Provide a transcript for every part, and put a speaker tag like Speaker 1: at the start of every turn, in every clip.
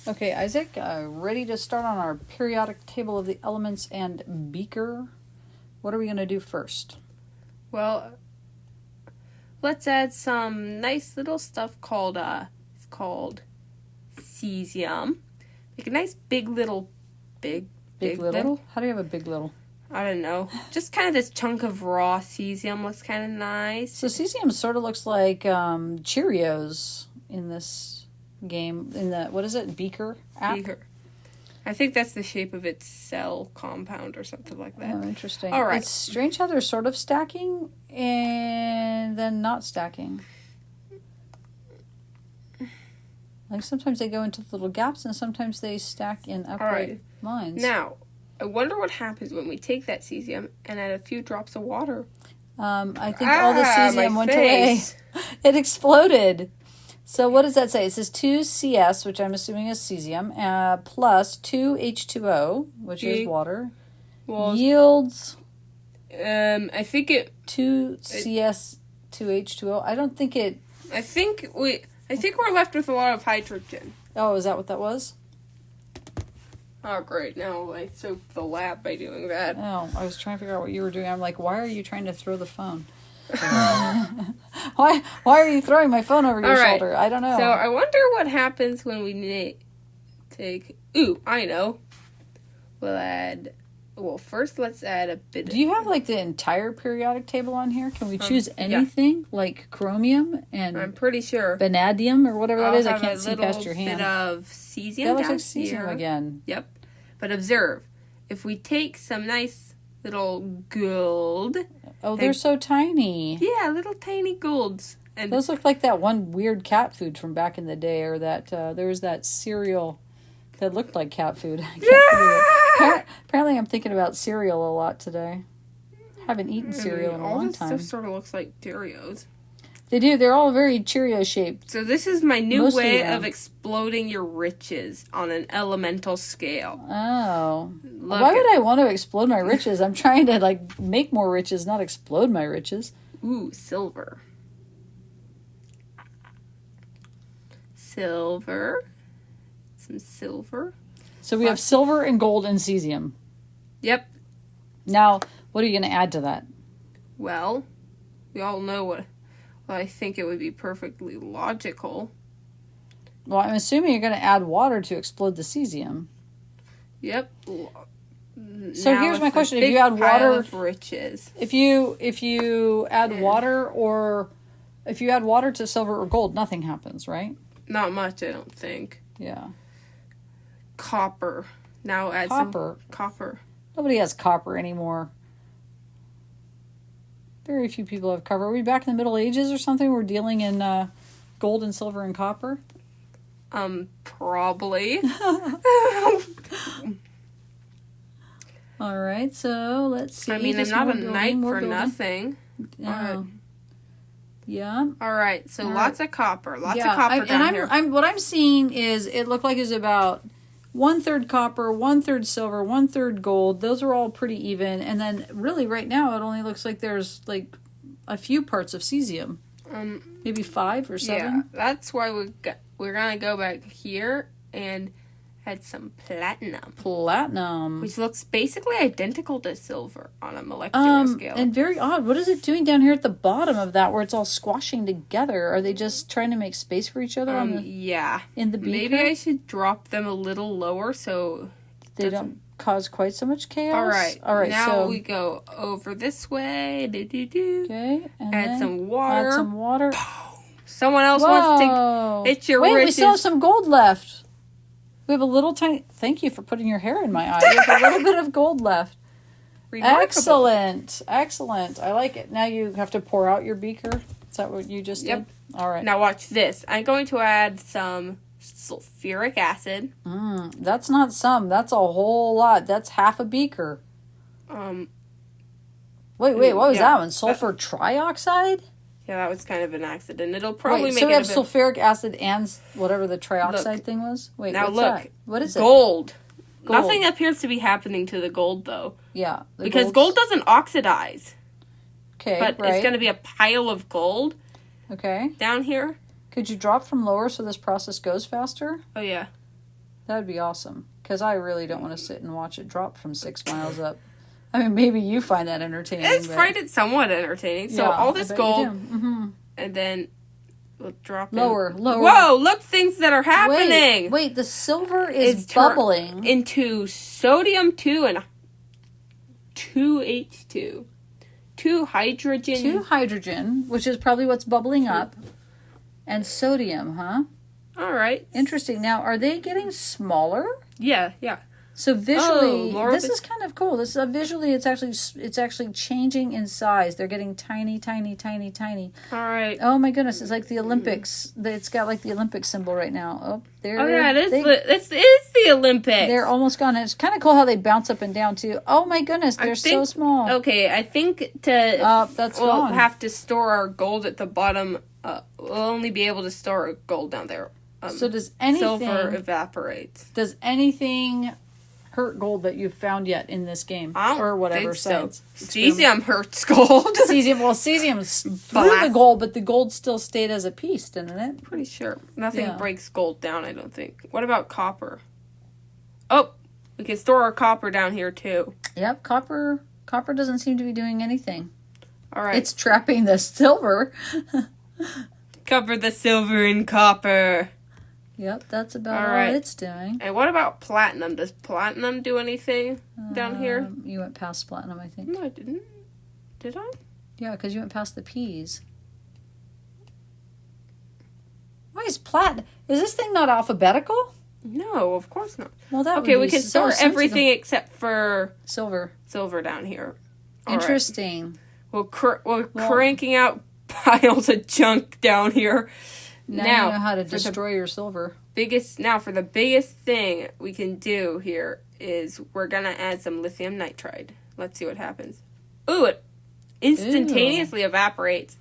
Speaker 1: Okay, Isaac, ready to start on our periodic table of the elements and beaker. What are we going to do first?
Speaker 2: Well, let's add some nice little stuff called Cesium. Make a nice big little.
Speaker 1: Big little? How do you have a big little?
Speaker 2: I don't know. Just kind of this chunk of raw Cesium looks kind of nice.
Speaker 1: So Cesium sort of looks like Cheerios in this game, in the, what is it, Beaker App?
Speaker 2: Beaker. I think that's the shape of its cell compound or something like that.
Speaker 1: Oh, interesting.
Speaker 2: All right.
Speaker 1: It's strange how they're sort of stacking and then not stacking. Like sometimes they go into little gaps and sometimes they stack in upright lines.
Speaker 2: Now, I wonder what happens when we take that Cesium and add a few drops of water.
Speaker 1: I think all the Cesium went away. It exploded. So what does that say? It says 2CS, which I'm assuming is Cesium, plus 2H2O, which is water, yields.
Speaker 2: I think it
Speaker 1: 2CS 2H2O. I don't think it.
Speaker 2: I think we're left with a lot of hydrogen.
Speaker 1: Oh, is that what that was?
Speaker 2: Oh, great! Now I soaked the lab by doing that.
Speaker 1: Oh, I was trying to figure out what you were doing. I'm like, why are you trying to throw the phone? Why are you throwing my phone over your shoulder? I don't know.
Speaker 2: So I wonder what happens when we take... Ooh, I know. We'll add... Well, first let's add a bit
Speaker 1: Do you have like the entire periodic table on here? Can we choose anything like chromium and...
Speaker 2: I'm pretty sure.
Speaker 1: Vanadium or whatever that is? I can't see past your hand.
Speaker 2: Bit of Cesium
Speaker 1: that looks
Speaker 2: down
Speaker 1: like Cesium
Speaker 2: here.
Speaker 1: again.
Speaker 2: Yep. But observe. If we take some nice little gold...
Speaker 1: Oh, they're so tiny.
Speaker 2: Yeah, little tiny golds. And
Speaker 1: those look like that one weird cat food from back in the day, or that there was that cereal that looked like cat food. I can't apparently, I'm thinking about cereal a lot today. Haven't eaten cereal in a long time.
Speaker 2: All this stuff sort of looks like Cheerios.
Speaker 1: They do. They're all very Cheerio shaped.
Speaker 2: So this is my new way of exploding your riches on an elemental scale.
Speaker 1: Oh. Why would I want to explode my riches? I'm trying to, like, make more riches, not explode my riches.
Speaker 2: Ooh, silver. Silver. Some silver.
Speaker 1: So we have silver and gold and Cesium.
Speaker 2: Yep.
Speaker 1: Now, what are you going to add to that?
Speaker 2: Well, we all know what... Well, I think it would be perfectly logical.
Speaker 1: Well, I'm assuming you're going to add water to explode the Cesium.
Speaker 2: Yep.
Speaker 1: So here's my question: if you add water,
Speaker 2: riches.
Speaker 1: If you add water, or if you add water to silver or gold, nothing happens, right?
Speaker 2: Not much, I don't think.
Speaker 1: Yeah.
Speaker 2: Copper. Now add some copper.
Speaker 1: Nobody has copper anymore. Very few people have copper. Are we back in the Middle Ages or something? We're dealing in gold and silver and copper?
Speaker 2: Probably.
Speaker 1: All right, so let's see.
Speaker 2: I mean, I'm not a knight for nothing.
Speaker 1: Yeah.
Speaker 2: All right, so lots of copper. Lots of copper down here.
Speaker 1: What I'm seeing is it looked like it's about 1/3 copper, 1/3 silver, 1/3 gold. Those are all pretty even. And then really right now it only looks like there's like a few parts of Cesium. Maybe 5 or 7.
Speaker 2: Yeah, that's why we're going to go back here and add some platinum. Which looks basically identical to silver on a molecular scale.
Speaker 1: And very odd. What is it doing down here at the bottom of that where it's all squashing together? Are they just trying to make space for each other in the beaker?
Speaker 2: Maybe I should drop them a little lower so
Speaker 1: they don't cause quite so much chaos.
Speaker 2: All right. Now we go over this way.
Speaker 1: Okay. And
Speaker 2: add some water.
Speaker 1: Add some water.
Speaker 2: Someone else wants to... It's your riches.
Speaker 1: We still have some gold left. We have a little tiny... Thank you for putting your hair in my eye. We have a little bit of gold left.
Speaker 2: Remarkable.
Speaker 1: Excellent. I like it. Now you have to pour out your beaker. Is that what you just did? All right.
Speaker 2: Now watch this. I'm going to add some sulfuric acid.
Speaker 1: That's not some. That's a whole lot. That's half a beaker. Wait. What was that one? Sulfur trioxide?
Speaker 2: Yeah, that was kind of an accident. It'll probably make
Speaker 1: so we have sulfuric acid and whatever the trioxide thing was? Wait,
Speaker 2: now
Speaker 1: what's
Speaker 2: look.
Speaker 1: That? What is it?
Speaker 2: Gold. Nothing appears to be happening to the gold, though.
Speaker 1: Yeah.
Speaker 2: Because gold doesn't oxidize.
Speaker 1: Okay,
Speaker 2: but it's going to be a pile of gold.
Speaker 1: Okay.
Speaker 2: Down here.
Speaker 1: Could you drop from lower so this process goes faster?
Speaker 2: Oh, yeah.
Speaker 1: That would be awesome. Because I really don't want to sit and watch it drop from 6 miles up. I mean, maybe you find that entertaining.
Speaker 2: I find it somewhat entertaining. So all this gold, and then we'll drop
Speaker 1: lower.
Speaker 2: Whoa! Look, things that are happening.
Speaker 1: Wait, the silver is bubbling
Speaker 2: into sodium 2 and 2H2. 2 hydrogen.
Speaker 1: 2 hydrogen, which is probably what's bubbling up, and sodium, huh?
Speaker 2: All right.
Speaker 1: Interesting. Now, are they getting smaller?
Speaker 2: Yeah.
Speaker 1: So visually, this is kind of cool. This visually, it's actually changing in size. They're getting tiny.
Speaker 2: All right.
Speaker 1: Oh my goodness! It's like the Olympics. It's got like the Olympic symbol right now. Oh, there.
Speaker 2: Oh yeah, it is the Olympics.
Speaker 1: They're almost gone. And it's kind of cool how they bounce up and down too. Oh my goodness, they're so small.
Speaker 2: Okay, I think we'll have to store our gold at the bottom. We'll only be able to store our gold down there.
Speaker 1: So does anything
Speaker 2: silver evaporates?
Speaker 1: Does anything hurt gold that you've found yet in this game? Or whatever science.
Speaker 2: Cesium hurts gold.
Speaker 1: Cesium's through the gold, but the gold still stayed as a piece, didn't it?
Speaker 2: Pretty sure. Nothing breaks gold down, I don't think. What about copper? Oh, we can store our copper down here too.
Speaker 1: Yep, copper doesn't seem to be doing anything.
Speaker 2: All right.
Speaker 1: It's trapping the silver.
Speaker 2: Cover the silver in copper.
Speaker 1: Yep, that's about all it's doing.
Speaker 2: And what about platinum? Does platinum do anything down here?
Speaker 1: You went past platinum, I think.
Speaker 2: No, I didn't. Did I?
Speaker 1: Yeah, because you went past the P's. Why is platinum? Is this thing not alphabetical?
Speaker 2: No, of course not.
Speaker 1: Well, that
Speaker 2: we can store everything except for
Speaker 1: silver.
Speaker 2: Silver down here.
Speaker 1: Interesting.
Speaker 2: Right. We're cranking out piles of junk down here.
Speaker 1: Now you know how to destroy your silver.
Speaker 2: For the biggest thing we can do here is we're going to add some lithium nitride. Let's see what happens. Ooh, it instantaneously evaporates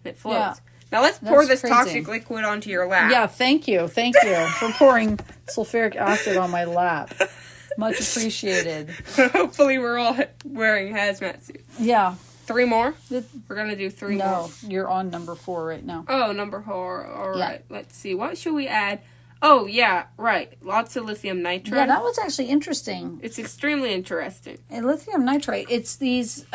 Speaker 2: and it floats. Yeah. Now let's pour this toxic liquid onto your lap.
Speaker 1: Yeah, thank you for pouring sulfuric acid on my lap. Much appreciated.
Speaker 2: Hopefully we're all wearing hazmat suits.
Speaker 1: Yeah.
Speaker 2: 3 more? We're going to do 3 more.
Speaker 1: No, you're on number 4 right now.
Speaker 2: Oh, number 4. All right. Let's see. What should we add? Oh, yeah, right. Lots of lithium nitride.
Speaker 1: Yeah, that was actually interesting.
Speaker 2: It's extremely interesting.
Speaker 1: And lithium nitride, it's these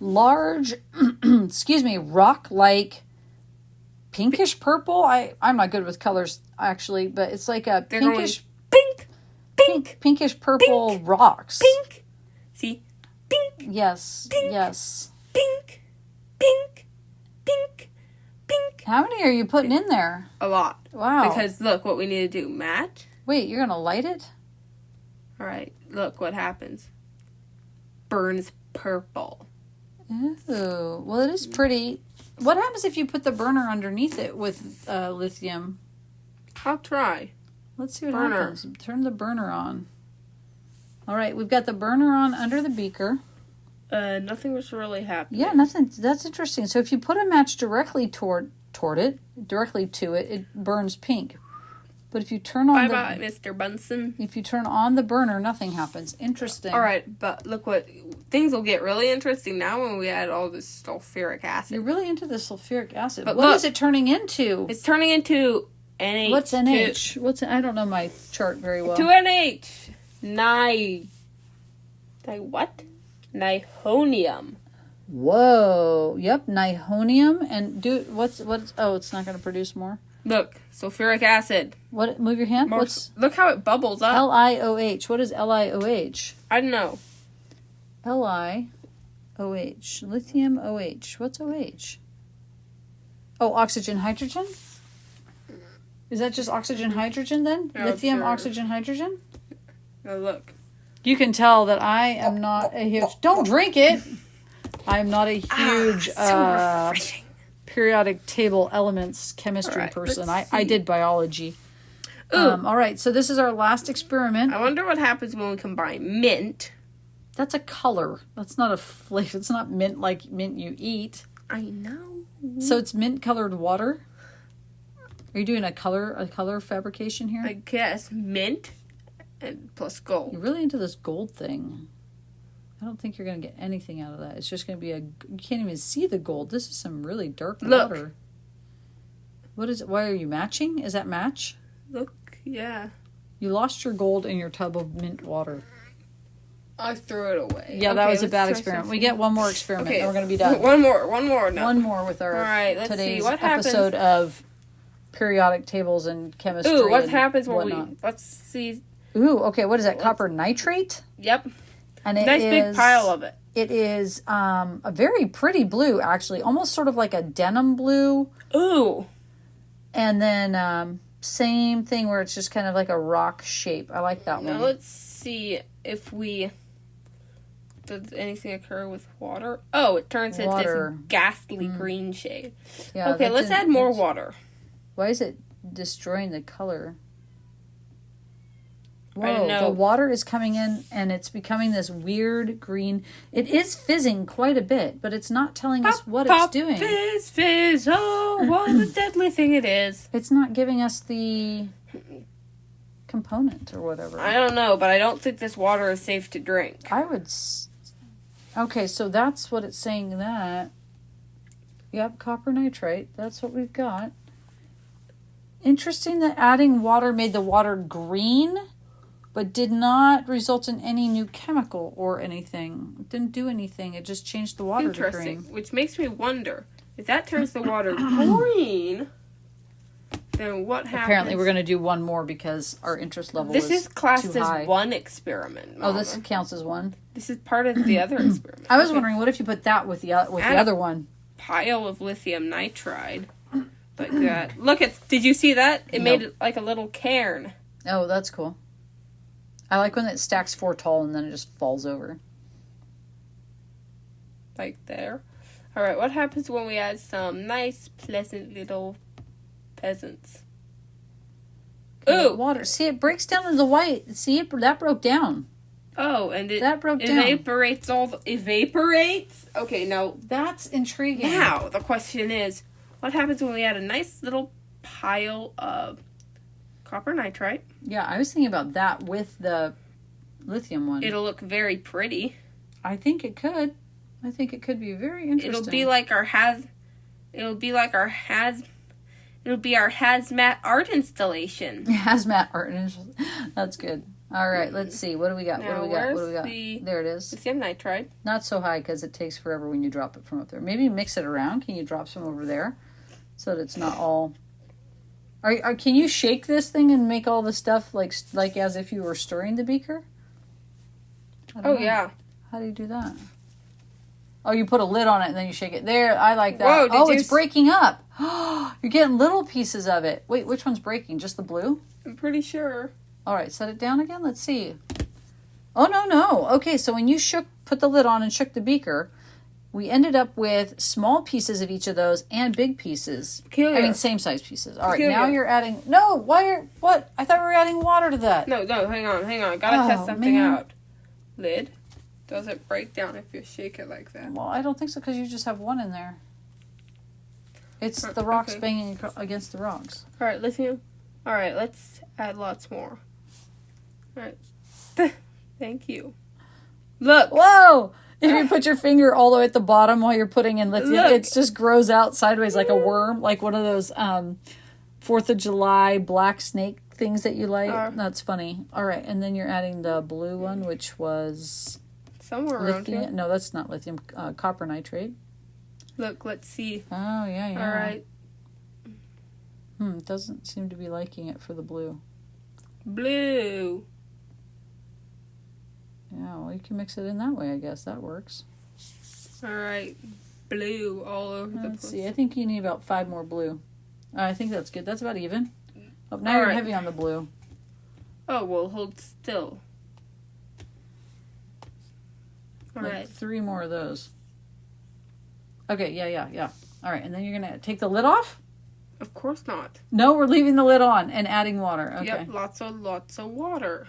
Speaker 1: large, rock-like pinkish purple. I'm not good with colors, actually, but it's like a pinkish... Pinkish purple rocks.
Speaker 2: Pink. See? Pink.
Speaker 1: Yes.
Speaker 2: Pink.
Speaker 1: Yes.
Speaker 2: Pink. Pink. Pink. Pink.
Speaker 1: How many are you putting in there?
Speaker 2: A lot.
Speaker 1: Wow.
Speaker 2: Because look what we need to do. Match.
Speaker 1: Wait, you're going to light it?
Speaker 2: All right. Look what happens. Burns purple.
Speaker 1: Ooh. Well, it is pretty. What happens if you put the burner underneath it with lithium?
Speaker 2: I'll try.
Speaker 1: Let's see what happens. Turn the burner on. All right, we've got the burner on under the beaker.
Speaker 2: Nothing was really happening.
Speaker 1: Yeah, nothing. That's interesting. So if you put a match directly toward it, directly to it, it burns pink. But if you turn on
Speaker 2: Bye, Mr. Bunsen.
Speaker 1: If you turn on the burner, nothing happens. Interesting.
Speaker 2: All right, but look things will get really interesting now when we add all this sulfuric acid.
Speaker 1: You're really into the sulfuric acid.
Speaker 2: But
Speaker 1: what is it turning into?
Speaker 2: It's turning into NH.
Speaker 1: What's NH? I don't know my chart very well.
Speaker 2: 2NH. What? Nihonium.
Speaker 1: Whoa. Yep, nihonium. And what's it's not going to produce more?
Speaker 2: Look, sulfuric acid.
Speaker 1: What? Move your hand.
Speaker 2: Look how it bubbles up.
Speaker 1: LiOH. What is LiOH?
Speaker 2: I don't know.
Speaker 1: LiOH. Lithium OH. What's OH? Oh, oxygen hydrogen? Is that just oxygen hydrogen then?
Speaker 2: Oh,
Speaker 1: lithium
Speaker 2: sure.
Speaker 1: Oxygen hydrogen?
Speaker 2: Now look.
Speaker 1: You can tell that I am not a huge... Don't drink it! I am not a huge periodic table elements chemistry person. I did biology. All right, so this is our last experiment.
Speaker 2: I wonder what happens when we combine mint.
Speaker 1: That's a color. That's not a flavor. It's not mint like mint you eat.
Speaker 2: I know.
Speaker 1: So it's mint-colored water? Are you doing a color fabrication here?
Speaker 2: I guess mint and plus gold.
Speaker 1: You're really into this gold thing. I don't think you're going to get anything out of that. It's just going to be you can't even see the gold. This is some really dark water. What is it? Why are you matching? Is that match?
Speaker 2: Look, yeah.
Speaker 1: You lost your gold in your tub of mint water.
Speaker 2: I threw it away.
Speaker 1: Yeah, that was a bad experiment. We get one more experiment, and we're going to be done.
Speaker 2: One more. No.
Speaker 1: One more with our today's episode of periodic tables and chemistry.
Speaker 2: Ooh, what happens when
Speaker 1: whatnot.
Speaker 2: let's see.
Speaker 1: Ooh, okay, what is that? Copper nitrate?
Speaker 2: Yep.
Speaker 1: And it
Speaker 2: nice big pile of it.
Speaker 1: It is a very pretty blue, actually. Almost sort of like a denim blue.
Speaker 2: Ooh.
Speaker 1: And then same thing where it's just kind of like a rock shape. I like that one.
Speaker 2: Now let's see if we... Does anything occur with water? Oh, it turns into this ghastly green shade. Yeah, okay, let's add more water.
Speaker 1: Why is it destroying the color? Whoa,
Speaker 2: I don't know.
Speaker 1: The water is coming in and it's becoming this weird green. It is fizzing quite a bit, but it's not telling us what it's doing.
Speaker 2: Fizz, fizz, oh, what a deadly thing it is.
Speaker 1: It's not giving us the component or whatever.
Speaker 2: I don't know, but I don't think this water is safe to drink.
Speaker 1: I would... Okay, so that's what it's saying that. Yep, copper nitrate. That's what we've got. Interesting that adding water made the water green, but did not result in any new chemical or anything. It didn't do anything. It just changed the water to green.
Speaker 2: Which makes me wonder, if that turns the water green, then what happens?
Speaker 1: Apparently we're going to do one more because our interest level is too high.
Speaker 2: This is classed as one experiment, Mama.
Speaker 1: Oh, this counts as one?
Speaker 2: This is part of the other experiment.
Speaker 1: I was wondering, what if you put that with the other one?
Speaker 2: Pile of lithium nitride. Like that. Look at, did you see that? It made it like a little cairn.
Speaker 1: Oh, that's cool. I like when it stacks 4 tall and then it just falls over.
Speaker 2: Like there. Alright, what happens when we add some nice, pleasant little peasants?
Speaker 1: Ooh! Water. See, it breaks down into the white. See, that broke down.
Speaker 2: Oh, and
Speaker 1: that broke down.
Speaker 2: Evaporates evaporates? Okay, now...
Speaker 1: That's intriguing.
Speaker 2: Now, the question is, what happens when we add a nice little pile of copper nitrite?
Speaker 1: Yeah, I was thinking about that with the lithium one.
Speaker 2: It'll look very pretty.
Speaker 1: I think it could. I think it could be very interesting.
Speaker 2: It'll be our hazmat art installation.
Speaker 1: Hazmat art installation. That's good. All right, let's see. What do we got?
Speaker 2: Now,
Speaker 1: what do we got? There it is.
Speaker 2: Lithium nitride.
Speaker 1: Not so high because it takes forever when you drop it from up there. Maybe mix it around. Can you drop some over there so that it's not all... Can you shake this thing and make all the stuff like as if you were stirring the beaker?
Speaker 2: Oh, yeah.
Speaker 1: How do you do that? Oh, you put a lid on it and then you shake it. There, I like that. Whoa, it's breaking up. You're getting little pieces of it. Wait, which one's breaking? Just the blue?
Speaker 2: I'm pretty sure.
Speaker 1: All right, set it down again. Let's see. Oh, no. Okay, so when you put the lid on and shook the beaker, we ended up with small pieces of each of those and big pieces.
Speaker 2: Peculiar.
Speaker 1: I mean, same size pieces. All right, now you're adding... No, what? I thought we were adding water to that.
Speaker 2: No, hang on. Gotta test something out. Lid. Does it break down if you shake it like that?
Speaker 1: Well, I don't think so because you just have one in there. It's the rocks banging against the rocks.
Speaker 2: All right, lithium. All right, let's add lots more. All right. Thank you. Look.
Speaker 1: Whoa! If you put your finger all the way at the bottom while you're putting in lithium, it just grows out sideways like a worm, like one of those 4th of July black snake things that you like. That's funny. All right, and then you're adding the blue one, which was...
Speaker 2: Somewhere around here.
Speaker 1: No, that's not lithium. Copper nitrate.
Speaker 2: Look, let's see.
Speaker 1: Oh, yeah.
Speaker 2: All right.
Speaker 1: It doesn't seem to be liking it for the blue.
Speaker 2: Blue.
Speaker 1: Yeah, well, you can mix it in that way, I guess. That works.
Speaker 2: All right. Blue all over the place.
Speaker 1: Let's see. I think you need about 5 more blue. I think that's good. That's about even. Oh, now you're heavy on the blue.
Speaker 2: Oh, well, hold still. All right.
Speaker 1: 3 more of those. Okay, yeah. All right, and then you're going to take the lid off?
Speaker 2: Of course not.
Speaker 1: No, we're leaving the lid on and adding water. Okay.
Speaker 2: Yep, lots of water.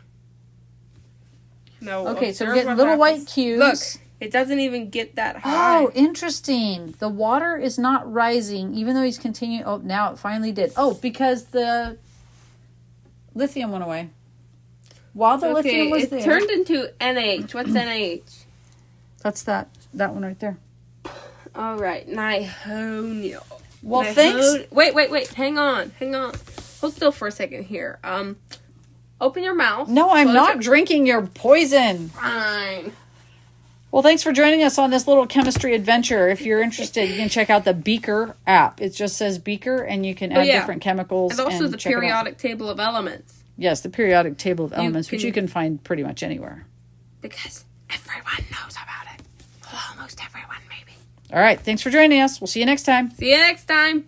Speaker 2: No.
Speaker 1: Okay, so we're getting little white cubes.
Speaker 2: Look, it doesn't even get that high.
Speaker 1: Oh, interesting. The water is not rising, even though he's continuing. Oh, now it finally did. Oh, because the lithium went away. While the lithium was there.
Speaker 2: It turned into NH. What's NH?
Speaker 1: That's that one right there.
Speaker 2: All right, Nihonio.
Speaker 1: Well, thanks.
Speaker 2: Wait. Hang on. Hold still for a second here. Open your mouth.
Speaker 1: No, I'm not drinking your poison.
Speaker 2: Fine.
Speaker 1: Well, thanks for joining us on this little chemistry adventure. If you're interested, you can check out the Beaker app. It just says Beaker, and you can add different chemicals.
Speaker 2: And also the periodic table of elements.
Speaker 1: Yes, the periodic table of elements, which you can find pretty much anywhere.
Speaker 2: Because everyone knows about it. Well, almost everyone, maybe.
Speaker 1: All right, thanks for joining us. We'll see you next time.
Speaker 2: See you next time.